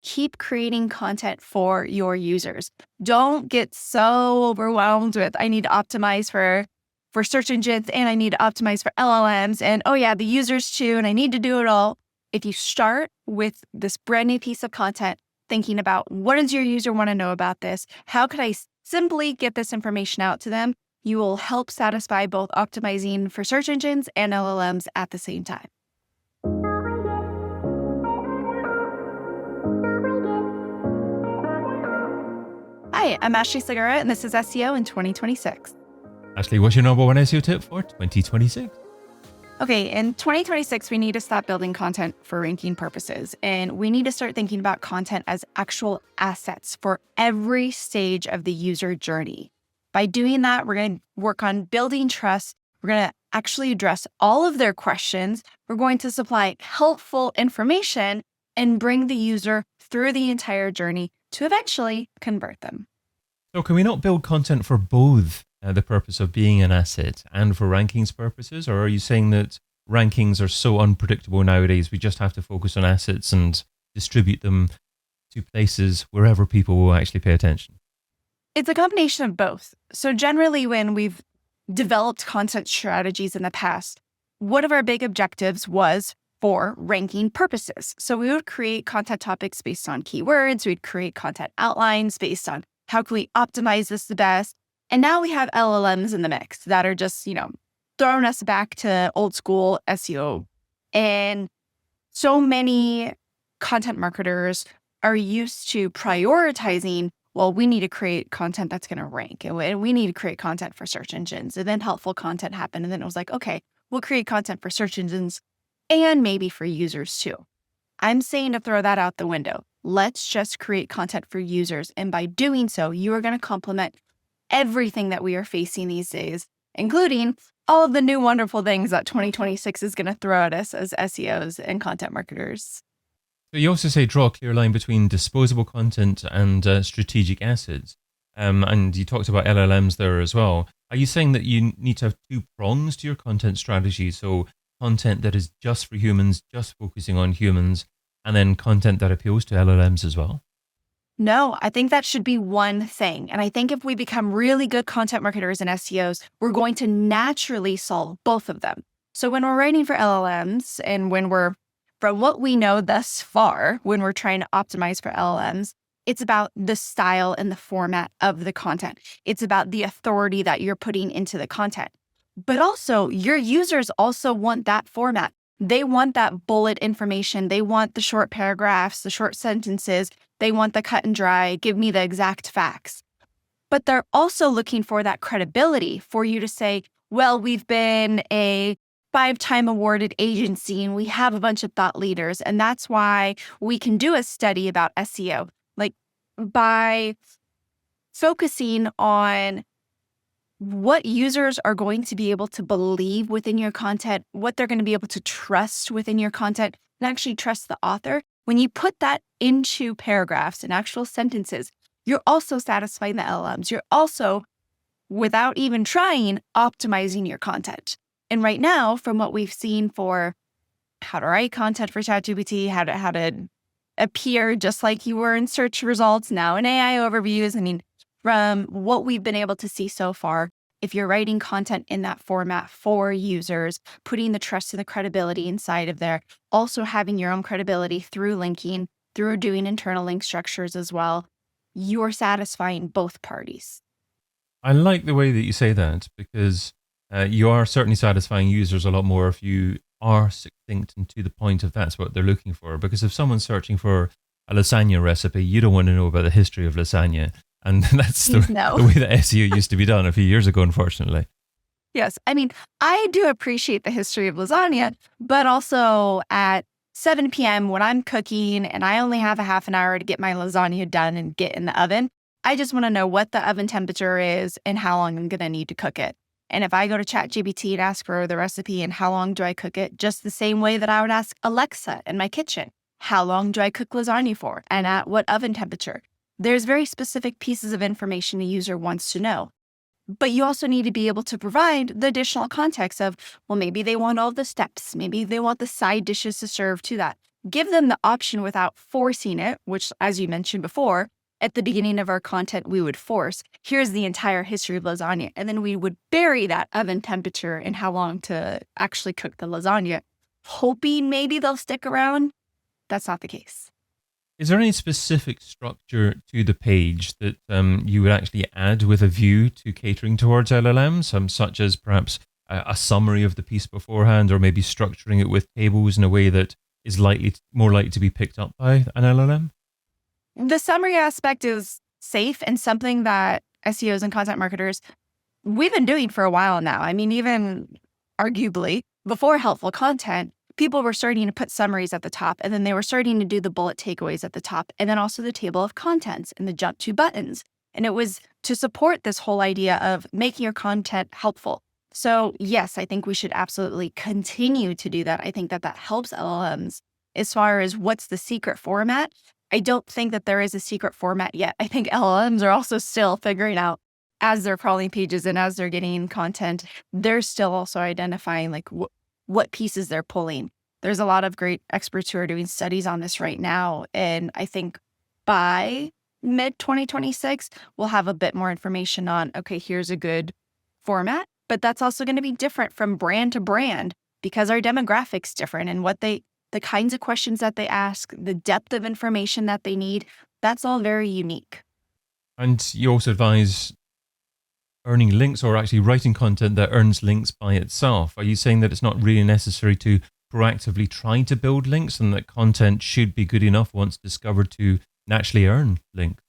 keep creating content for your users. Don't get so overwhelmed with, I need to optimize for search engines and I need to optimize for LLMs and oh yeah, the users too, and I need to do it all. If you start with this brand new piece of content, thinking about what does your user want to know about this? How could I simply get this information out to them? You will help satisfy both optimizing for search engines and LLMs at the same time. Hi, I'm Ashley Segura, and this is SEO in 2026. Ashley, what's your number one SEO tip for 2026? Okay, in 2026, we need to stop building content for ranking purposes, and we need to start thinking about content as actual assets for every stage of the user journey. By doing that, we're going to work on building trust. We're going to actually address all of their questions. We're going to supply helpful information and bring the user through the entire journey to eventually convert them. So can we not build content for both the purpose of being an asset and for rankings purposes? Or are you saying that rankings are so unpredictable nowadays, we just have to focus on assets and distribute them to places wherever people will actually pay attention? It's a combination of both. So generally, when we've developed content strategies in the past, one of our big objectives was for ranking purposes. So we would create content topics based on keywords. We'd create content outlines based on how can we optimize this the best. And now we have LLMs in the mix that are just, throwing us back to old school SEO. And so many content marketers are used to prioritizing, well, we need to create content that's going to rank, and we need to create content for search engines. And then helpful content happened. And then it was like, okay, we'll create content for search engines and maybe for users too. I'm saying to throw that out the window. Let's just create content for users. And by doing so, you are going to complement everything that we are facing these days, including all of the new wonderful things that 2026 is going to throw at us as SEOs and content marketers. So you also say draw a clear line between disposable content and strategic assets. And you talked about LLMs there as well. Are you saying that you need to have two prongs to your content strategy? So content that is just for humans, just focusing on humans, and then content that appeals to LLMs as well? No, I think that should be one thing. And I think if we become really good content marketers and SEOs, we're going to naturally solve both of them. So when we're writing for LLMs and when we're, from what we know thus far, when we're trying to optimize for LLMs, it's about the style and the format of the content. It's about the authority that you're putting into the content. But also, your users also want that format. They want that bullet information. They want the short paragraphs, the short sentences. They want the cut and dry, give me the exact facts. But they're also looking for that credibility for you to say, well, we've been a 5-time awarded agency and we have a bunch of thought leaders. And that's why we can do a study about SEO. Like by focusing on what users are going to be able to believe within your content, what they're going to be able to trust within your content, and actually trust the author. When you put that into paragraphs and actual sentences, you're also satisfying the LLMs. You're also, without even trying, optimizing your content. And right now, from what we've seen for how to write content for ChatGPT, how to appear just like you were in search results, now in AI overviews, from what we've been able to see so far, if you're writing content in that format for users, putting the trust and the credibility inside of there, also having your own credibility through linking, through doing internal link structures as well, you're satisfying both parties. I like the way that you say that because you are certainly satisfying users a lot more if you are succinct and to the point if that's what they're looking for. Because if someone's searching for a lasagna recipe, you don't want to know about the history of lasagna. And that's the way that SEO used to be done a few years ago, unfortunately. Yes. I do appreciate the history of lasagna, but also at 7 p.m. when I'm cooking and I only have a half an hour to get my lasagna done and get in the oven, I just want to know what the oven temperature is and how long I'm going to need to cook it. And if I go to ChatGPT and ask for the recipe and how long do I cook it, just the same way that I would ask Alexa in my kitchen, how long do I cook lasagna for and at what oven temperature? There's very specific pieces of information a user wants to know. But you also need to be able to provide the additional context of, well, maybe they want all the steps. Maybe they want the side dishes to serve to that. give them the option without forcing it, which, as you mentioned before, at the beginning of our content, we would force, here's the entire history of lasagna. And then we would bury that oven temperature and how long to actually cook the lasagna, hoping maybe they'll stick around. That's not the case. Is there any specific structure to the page that you would actually add with a view to catering towards LLMs, such as perhaps a summary of the piece beforehand, or maybe structuring it with tables in a way that is more likely to be picked up by an LLM? The summary aspect is safe and something that SEOs and content marketers, we've been doing for a while now. I mean, even arguably before helpful content, people were starting to put summaries at the top, and then they were starting to do the bullet takeaways at the top, and then also the table of contents and the jump to buttons. And it was to support this whole idea of making your content helpful. So yes, I think we should absolutely continue to do that. I think that helps LLMs. As far as what's the secret format, I don't think that there is a secret format yet. I think LLMs are also still figuring out, as they're crawling pages and as they're getting content, they're still also identifying like what pieces they're pulling. There's a lot of great experts who are doing studies on this right now. And I think by mid-2026, we'll have a bit more information on, okay, here's a good format, but that's also going to be different from brand to brand because our demographic's different and the kinds of questions that they ask, the depth of information that they need, that's all very unique. And you also advise earning links, or actually writing content that earns links by itself. Are you saying that it's not really necessary to proactively try to build links, and that content should be good enough once discovered to naturally earn links?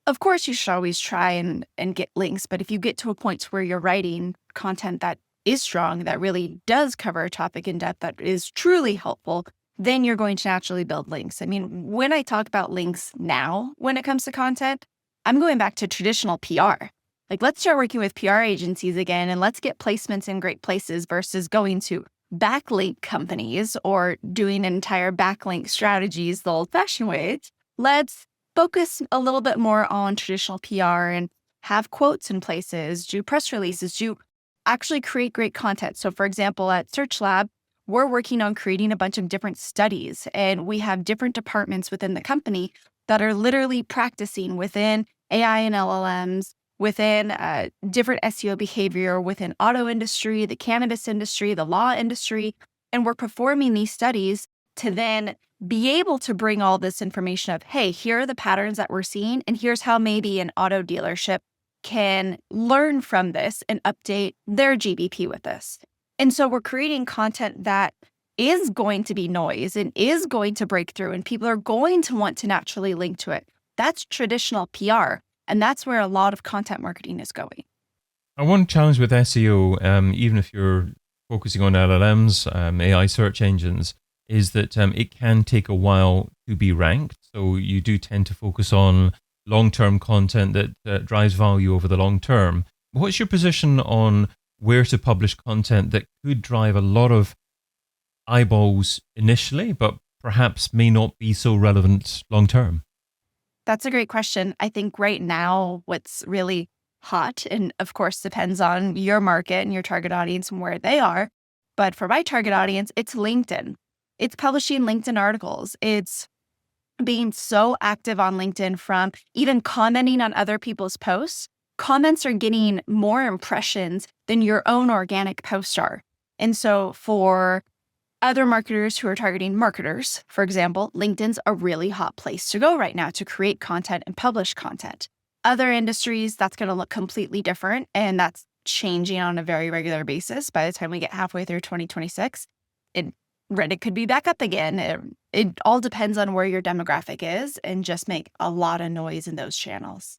Of course, you should always try and get links, but if you get to a point where you're writing content that is strong, that really does cover a topic in depth, that is truly helpful, then you're going to naturally build links. I mean, when I talk about links now, when it comes to content, I'm going back to traditional PR. Like, let's start working with PR agencies again, and let's get placements in great places versus going to backlink companies or doing entire backlink strategies the old-fashioned way. Let's focus a little bit more on traditional PR and have quotes in places, do press releases, do actually create great content. So for example, at Search Lab, we're working on creating a bunch of different studies, and we have different departments within the company that are literally practicing within AI and LLMs, within different SEO behavior, within auto industry, the cannabis industry, the law industry. And we're performing these studies to then be able to bring all this information of, hey, here are the patterns that we're seeing, and here's how maybe an auto dealership can learn from this and update their GBP with this. And so we're creating content that is going to be noise and is going to break through, and people are going to want to naturally link to it. That's traditional PR. And that's where a lot of content marketing is going. One challenge with SEO, even if you're focusing on LLMs, AI search engines, is that it can take a while to be ranked. So you do tend to focus on long-term content that drives value over the long term. What's your position on where to publish content that could drive a lot of eyeballs initially, but perhaps may not be so relevant long term? That's a great question. I think right now, what's really hot, and of course depends on your market and your target audience and where they are, but for my target audience, it's LinkedIn. It's publishing LinkedIn articles. It's being so active on LinkedIn, from even commenting on other people's posts. Comments are getting more impressions than your own organic posts are. And so for other marketers who are targeting marketers, for example, LinkedIn's a really hot place to go right now to create content and publish content. Other industries, that's going to look completely different, and that's changing on a very regular basis. By the time we get halfway through 2026, Reddit could be back up again. It all depends on where your demographic is, and just make a lot of noise in those channels.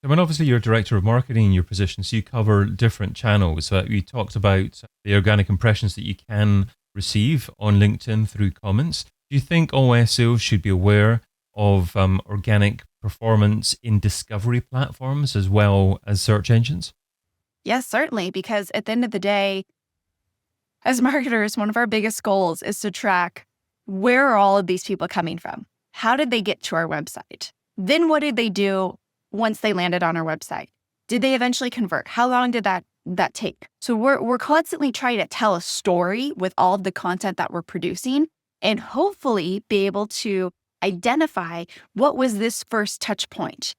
I mean, obviously, you're director of marketing in your position, so you cover different channels. You talked about the organic impressions that you can receive on LinkedIn through comments. Do you think all SEOs should be aware of organic performance in discovery platforms as well as search engines? Yes, certainly, because at the end of the day, as marketers, one of our biggest goals is to track, where are all of these people coming from? How did they get to our website? Then what did they do once they landed on our website? Did they eventually convert? How long did that take? So we're constantly trying to tell a story with all of the content that we're producing. and hopefully be able to identify what was this first touch point.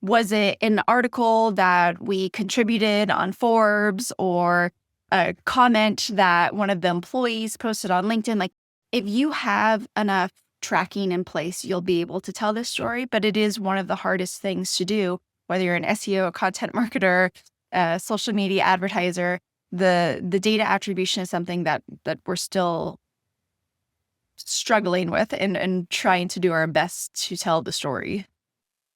Was it an article that we contributed on Forbes or a comment that one of the employees posted on LinkedIn? Like, if you have enough tracking in place, you'll be able to tell this story, but it is one of the hardest things to do, whether you're an SEO, a content marketer, a social media advertiser. The data attribution is something that we're still struggling with and trying to do our best to tell the story.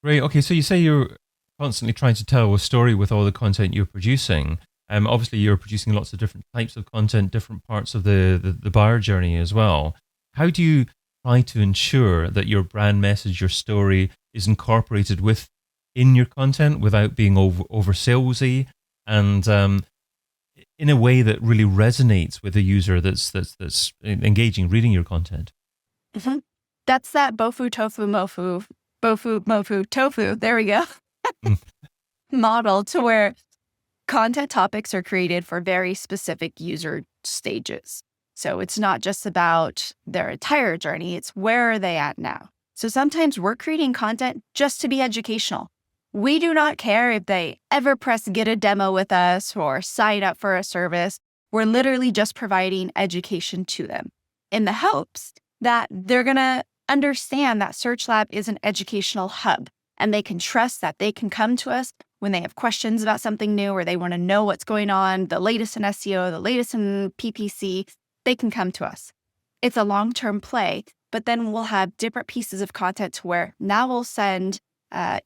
Great. Okay, so you say you're constantly trying to tell a story with all the content you're producing. Obviously, you're producing lots of different types of content, different parts of the buyer journey as well. How do you try to ensure that your brand message, your story, is incorporated in your content without being over salesy and in a way that really resonates with a user that's engaging, reading your content? Mm-hmm. That's that bofu, tofu, mofu, bofu, mofu, tofu. There we go. Model to where content topics are created for very specific user stages. So it's not just about their entire journey, it's where are they at now. So sometimes we're creating content just to be educational. We do not care if they ever press get a demo with us or sign up for a service. We're literally just providing education to them in the hopes that they're going to understand that Search Lab is an educational hub and they can trust that they can come to us when they have questions about something new or they want to know what's going on, the latest in SEO, the latest in PPC, they can come to us. It's a long-term play, but then we'll have different pieces of content to where now we'll send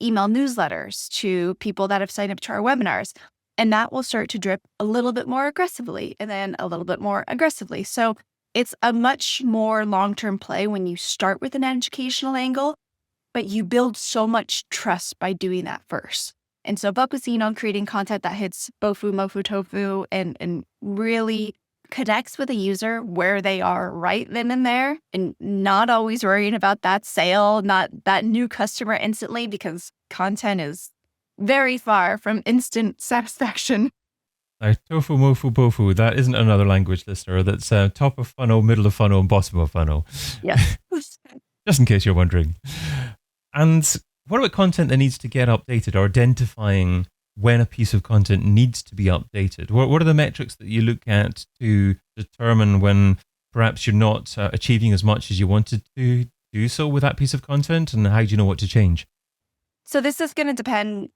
email newsletters to people that have signed up to our webinars, and that will start to drip a little bit more aggressively and then a little bit more aggressively. So it's a much more long-term play when you start with an educational angle, but you build so much trust by doing that first. And so focusing on creating content that hits bofu, mofu, tofu, and really connects with a user where they are right then and there, and not always worrying about that sale, not that new customer instantly, because content is very far from instant satisfaction. Tofu, mofu, bofu. That isn't another language, listener. That's top of funnel, middle of funnel, and bottom of funnel. Yes. Just in case you're wondering. And what about content that needs to get updated, or identifying when a piece of content needs to be updated? What are the metrics that you look at to determine when perhaps you're not achieving as much as you wanted to do so with that piece of content? And how do you know what to change? So this is going to depend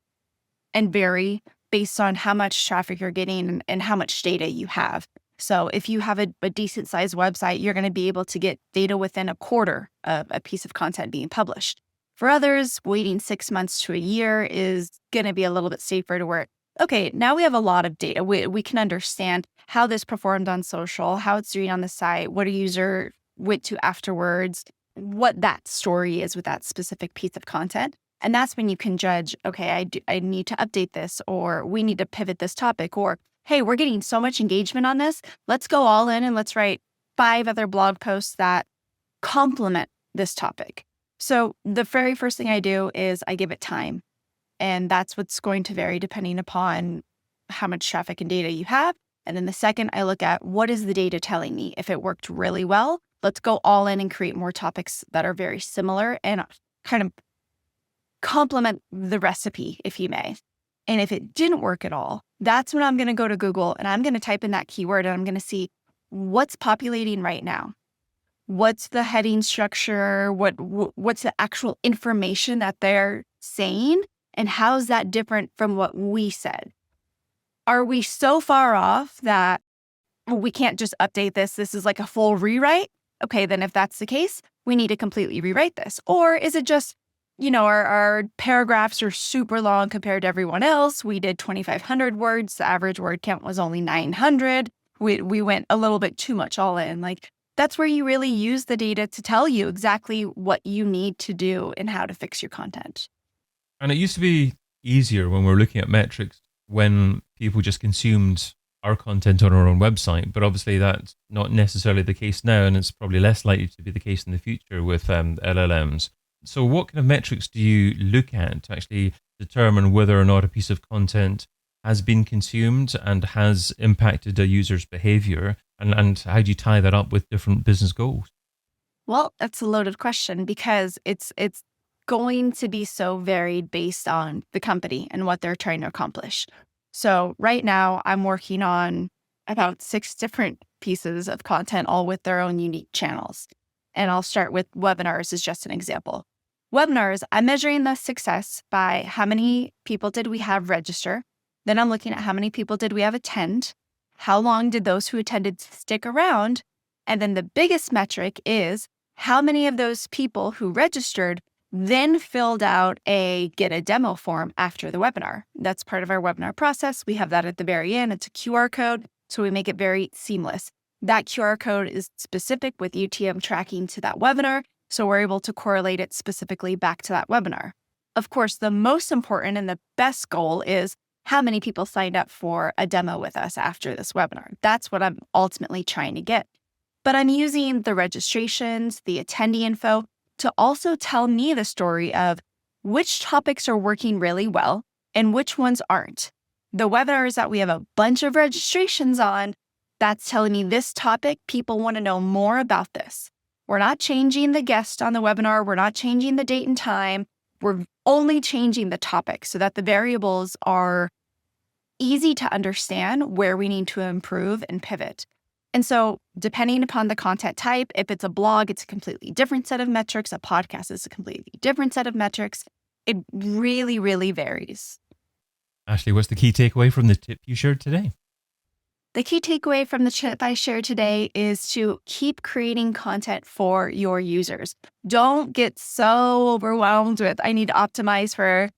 and vary based on how much traffic you're getting and how much data you have. So if you have a decent sized website, you're going to be able to get data within a quarter of a piece of content being published. For others, waiting 6 months to a year is going to be a little bit safer to where, okay, now we have a lot of data. We can understand how this performed on social, how it's doing on the site, what a user went to afterwards, what that story is with that specific piece of content. And that's when you can judge, okay, I need to update this, or we need to pivot this topic, or, hey, we're getting so much engagement on this. Let's go all in and let's write 5 other blog posts that complement this topic. So the very first thing I do is I give it time. And that's what's going to vary depending upon how much traffic and data you have. And then the second, I look at what is the data telling me? If it worked really well, let's go all in and create more topics that are very similar and kind of complement the recipe, if you may. And if it didn't work at all, that's when I'm going to go to Google and I'm going to type in that keyword and I'm going to see what's populating right now. What's the heading structure? What's the actual information that they're saying? And how is that different from what we said? Are we so far off that we can't just update this? This is like a full rewrite? Okay, then if that's the case, we need to completely rewrite this. Or is it just, our paragraphs are super long compared to everyone else. We did 2,500 words. The average word count was only 900. We went a little bit too much all in. That's where you really use the data to tell you exactly what you need to do and how to fix your content. And it used to be easier when we were looking at metrics when people just consumed our content on our own website. But obviously that's not necessarily the case now, and it's probably less likely to be the case in the future with LLMs. So what kind of metrics do you look at to actually determine whether or not a piece of content has been consumed and has impacted a user's behavior? And how do you tie that up with different business goals? Well, that's a loaded question because it's going to be so varied based on the company and what they're trying to accomplish. So right now I'm working on about 6 different pieces of content, all with their own unique channels. And I'll start with webinars as just an example. Webinars, I'm measuring the success by how many people did we have register. Then I'm looking at how many people did we have attend. How long did those who attended stick around? And then the biggest metric is how many of those people who registered then filled out a get a demo form after the webinar. That's part of our webinar process. We have that at the very end. It's a QR code, so we make it very seamless. That QR code is specific with UTM tracking to that webinar, so we're able to correlate it specifically back to that webinar. Of course, the most important and the best goal is how many people signed up for a demo with us after this webinar. That's what I'm ultimately trying to get. But I'm using the registrations, the attendee info, to also tell me the story of which topics are working really well and which ones aren't. The webinars that we have a bunch of registrations on, that's telling me this topic, people want to know more about this. We're not changing the guest on the webinar. We're not changing the date and time. We're only changing the topic so that the variables are easy to understand where we need to improve and pivot. And so depending upon the content type, if it's a blog, it's a completely different set of metrics. A podcast is a completely different set of metrics. It really, really varies. Ashley, what's the key takeaway from the tip you shared today? The key takeaway from the tip I shared today is to keep creating content for your users. Don't get so overwhelmed with, I need to optimize for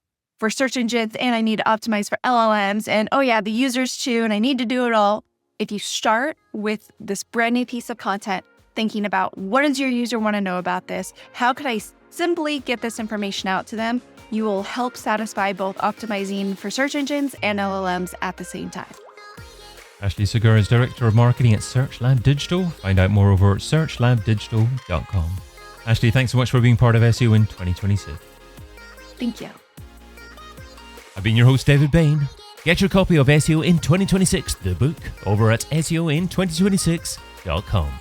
search engines and I need to optimize for LLMs and, oh yeah, the users too, and I need to do it all. If you start with this brand new piece of content, thinking about what does your user want to know about this? How could I simply get this information out to them? You will help satisfy both optimizing for search engines and LLMs at the same time. Ashley Segura is Director of Marketing at Search Lab Digital. Find out more over at searchlabdigital.com. Ashley, thanks so much for being part of SEO in 2026. Thank you. I've been your host, David Bain. Get your copy of SEO in 2026, the book, over at seoin2026.com.